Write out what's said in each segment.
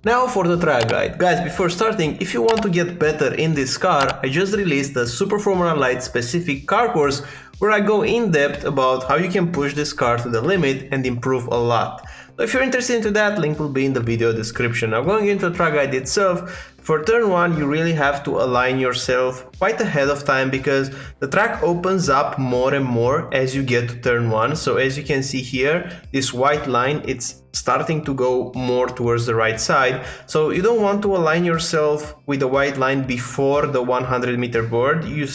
Now for the track guide. Guys, before starting, if you want to get better in this car, I just released a Super Formula Light specific car course where I go in depth about how you can push this car to the limit and improve a lot. So if you're interested into that, link will be in the video description. Now going into the track guide itself, for turn 1 you really have to align yourself quite ahead of time because the track opens up more and more as you get to turn 1. So as you can see here, this white line, it's starting to go more towards the right side. So you don't want to align yourself with the white line before the 100 meter board. You're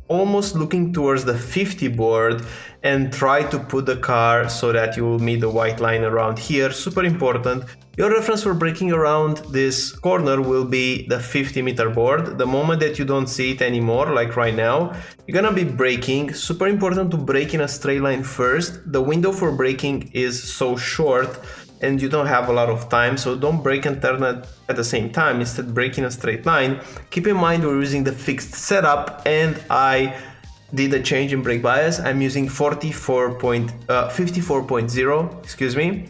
almost looking towards the 50 board and try to put the car so that you will meet the white line around here. Super important. Your reference for braking around this corner will be the 50 meter board. The moment that you don't see it anymore, like right now, you're gonna be braking. Super important to brake in a straight line first. The window for braking is so short and you don't have a lot of time, so don't brake and turn at the same time. Instead, brake in a straight line. Keep in mind we're using the fixed setup and I did a change in brake bias. I'm using 54.0, excuse me.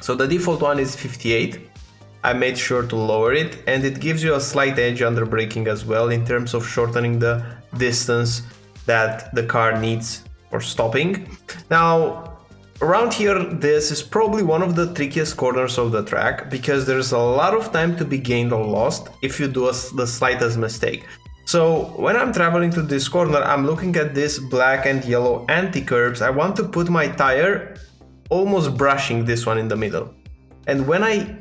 So the default one is 58. I made sure to lower it and it gives you a slight edge under braking as well in terms of shortening the distance that the car needs for stopping. Now, around here, this is probably one of the trickiest corners of the track because there's a lot of time to be gained or lost if you do the slightest mistake. So when I'm traveling to this corner, I'm looking at this black and yellow anti-curbs. I want to put my tire almost brushing this one in the middle. And when I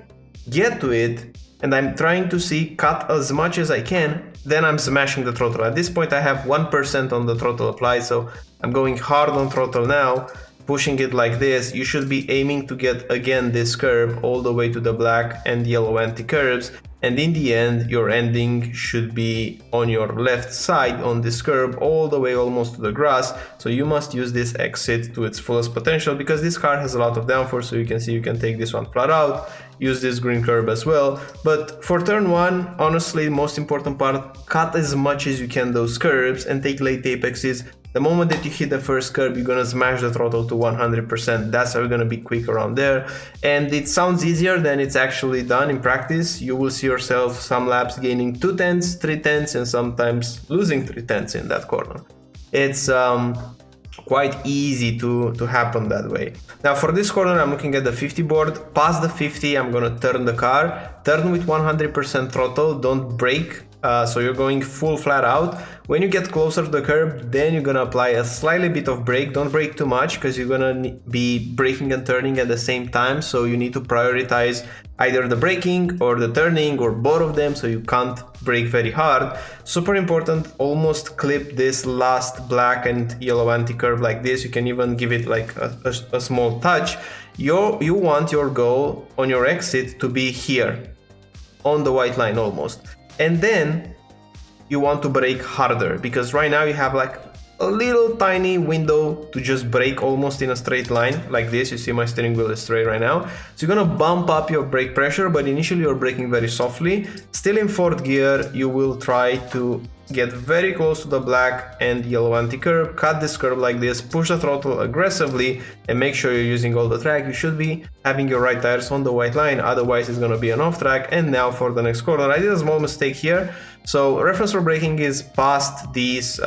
get to it and I'm trying to see cut as much as I can, then I'm smashing the throttle. At this point I have 1% on the throttle applied, so I'm going hard on throttle now, pushing it like this. You should be aiming to get again this curb all the way to the black and yellow anti-curbs, and in the end your ending should be on your left side on this curb all the way almost to the grass. So you must use this exit to its fullest potential because this car has a lot of downforce. So you can see you can take this one flat out, use this green curb as well. But for turn 1, honestly, most important part, cut as much as you can those curbs and take late apexes. The moment that you hit the first curb, you're gonna smash the throttle to 100%. That's how you're gonna be quick around there. And it sounds easier than it's actually done in practice. You will see yourself some laps gaining 2/10, 3/10, and sometimes losing 3/10 in that corner. It's quite easy to happen that way. Now for this corner, I'm looking at the 50 board. Past the 50, I'm gonna turn the car. Turn with 100% throttle, don't brake. So you're going full flat out. When you get closer to the curb, then you're gonna apply a slightly bit of brake. Don't brake too much because you're gonna be braking and turning at the same time. So you need to prioritize either the braking or the turning or both of them, so you can't brake very hard. Super important, almost clip this last black and yellow anti-curve like this. You can even give it like a small touch. You want your goal on your exit to be here on the white line almost. And then you want to brake harder because right now you have like a little tiny window to just brake almost in a straight line like this. You see my steering wheel is straight right now. So you're gonna bump up your brake pressure, but initially you're braking very softly. Still in 4th gear, you will try to get very close to the black and yellow anti-curb, cut this curb like this, push the throttle aggressively and make sure you're using all the track. You should be having your right tires on the white line, otherwise it's gonna be an off track. And now for the next corner, I did a small mistake here. So reference for braking is past these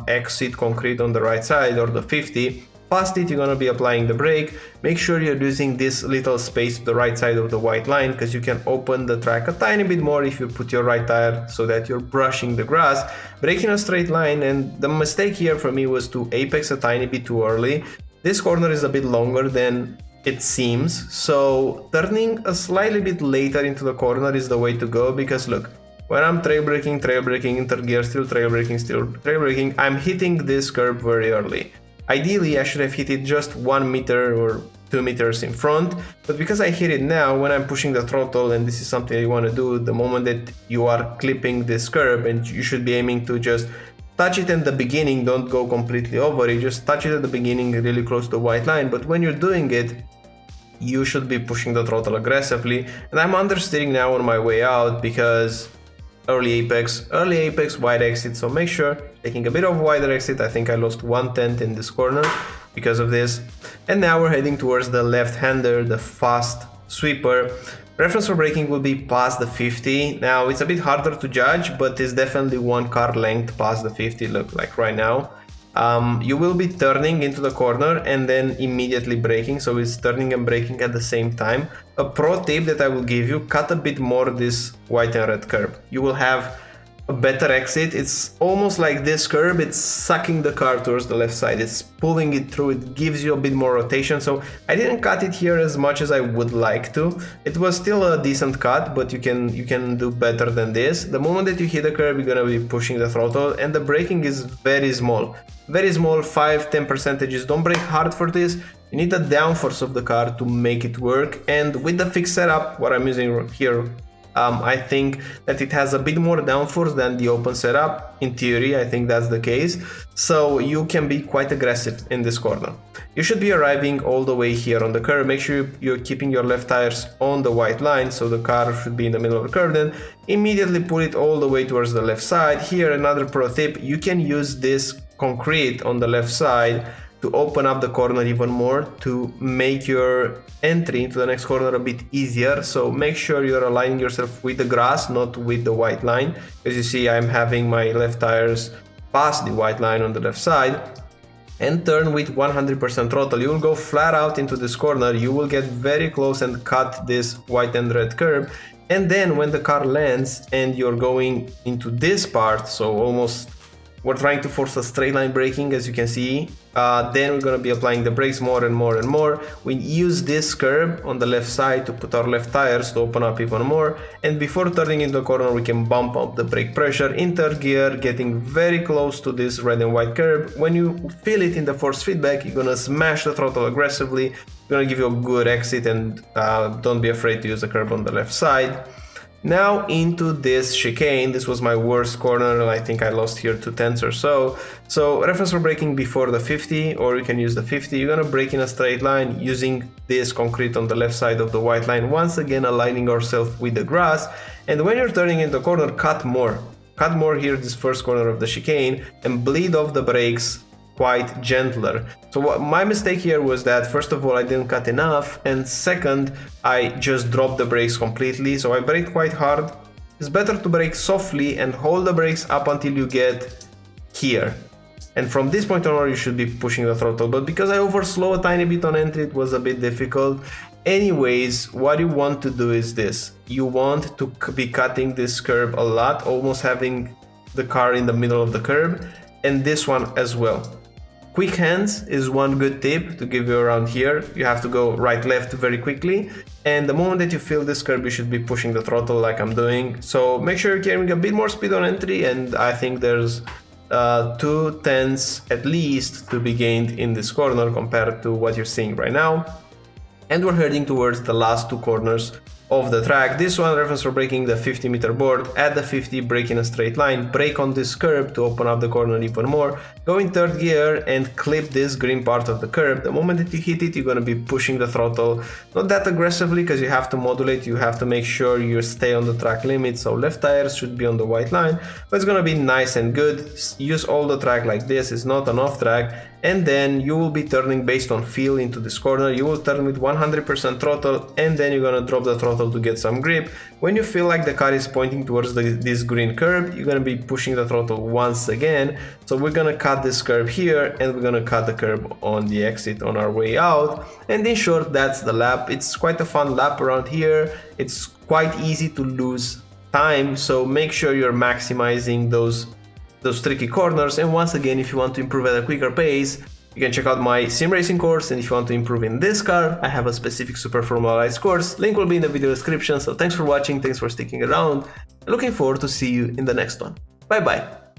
exit concrete on the right side or the 50. Past it, you're gonna be applying the brake. Make sure you're using this little space to the right side of the white line because you can open the track a tiny bit more if you put your right tire so that you're brushing the grass. Braking a straight line, and the mistake here for me was to apex a tiny bit too early. This corner is a bit longer than it seems, so turning a slightly bit later into the corner is the way to go because look, when I'm trail braking, inter gear, still trail braking, I'm hitting this curb very early. Ideally, I should have hit it just 1 meter or 2 meters in front, but because I hit it now, when I'm pushing the throttle, and this is something you want to do, the moment that you are clipping this curb, and you should be aiming to just touch it in the beginning, don't go completely over it, just touch it at the beginning really close to the white line, but when you're doing it, you should be pushing the throttle aggressively. And I'm understeering now on my way out because early apex, wide exit, so make sure taking a bit of wider exit. I think I lost 1/10 in this corner because of this. And now we're heading towards the left-hander, the fast sweeper. Reference for braking will be past the 50. Now it's a bit harder to judge, but it's definitely one car length past the 50, look like right now. You will be turning into the corner and then immediately braking, so it's turning and braking at the same time. A pro tip that I will give you, cut a bit more this white and red curb. You will have a better exit. It's almost like this curb, it's sucking the car towards the left side, it's pulling it through, it gives you a bit more rotation. So I didn't cut it here as much as I would like to. It was still a decent cut, but you can do better than this. The moment that you hit the curb, you're gonna be pushing the throttle, and the braking is very small, 5-10 percentages. Don't brake hard for this. You need the downforce of the car to make it work, and with the fixed setup, what I'm using here, I think that it has a bit more downforce than the open setup. In theory, I think that's the case. So you can be quite aggressive in this corner. You should be arriving all the way here on the curb. Make sure you're keeping your left tires on the white line, so the car should be in the middle of the curb. Then immediately pull it all the way towards the left side. Here, another pro tip, you can use this concrete on the left side to open up the corner even more, to make your entry into the next corner a bit easier. So make sure you're aligning yourself with the grass, not with the white line. As you see, I'm having my left tires past the white line on the left side, and turn with 100% throttle. You will go flat out into this corner, you will get very close and cut this white and red curb. And then when the car lands and you're going into this part, so almost we're trying to force a straight line braking, as you can see. Then we're going to be applying the brakes more and more and more. We use this curb on the left side to put our left tires to open up even more. And before turning into the corner, we can bump up the brake pressure in third gear, getting very close to this red and white curb. When you feel it in the force feedback, you're going to smash the throttle aggressively. It's going to give you a good exit, and don't be afraid to use the curb on the left side. Now into this chicane. This was my worst corner, and I think I lost here 2/10 or so. So reference for braking before the 50, or you can use the 50. You're gonna brake in a straight line using this concrete on the left side of the white line, once again aligning ourselves with the grass. And when you're turning in the corner, cut more here, this first corner of the chicane, and bleed off the brakes quite gentler. So my mistake here was that, first of all, I didn't cut enough, and second, I just dropped the brakes completely. So I braked quite hard. It's better to brake softly and hold the brakes up until you get here. And from this point on, you should be pushing the throttle. But because I overslow a tiny bit on entry, it was a bit difficult. Anyways, what you want to do is this. You want to be cutting this curb a lot, almost having the car in the middle of the curb, and this one as well. Quick hands is one good tip to give you around here. You have to go right left very quickly, and the moment that you feel this curb, you should be pushing the throttle like I'm doing. So make sure you're carrying a bit more speed on entry, and I think there's 2/10 at least to be gained in this corner compared to what you're seeing right now. And we're heading towards the last two corners of the track. This one, reference for braking the 50-meter board. At the 50, brake in a straight line, brake on this curb to open up the corner even more, go in third gear and clip this green part of the curb. The moment that you hit it, you're going to be pushing the throttle, not that aggressively, because you have to modulate, you have to make sure you stay on the track limit, so left tires should be on the white line, but it's going to be nice and good. Use all the track like this, it's not an off track, and then you will be turning based on feel into this corner. You will turn with 100% throttle, and then you're going to drop the throttle to get some grip. When you feel like the car is pointing towards this green curb, you're going to be pushing the throttle once again. So we're going to cut this curb here, and we're going to cut the curb on the exit on our way out. And in short, that's the lap. It's quite a fun lap around here. It's quite easy to lose time, so make sure you're maximizing those tricky corners. And once again, if you want to improve at a quicker pace, you can check out my sim racing course, and if you want to improve in this car, I have a specific Super Formula Lights course. Link will be in the video description. So thanks for watching, thanks for sticking around. Looking forward to see you in the next one. Bye bye.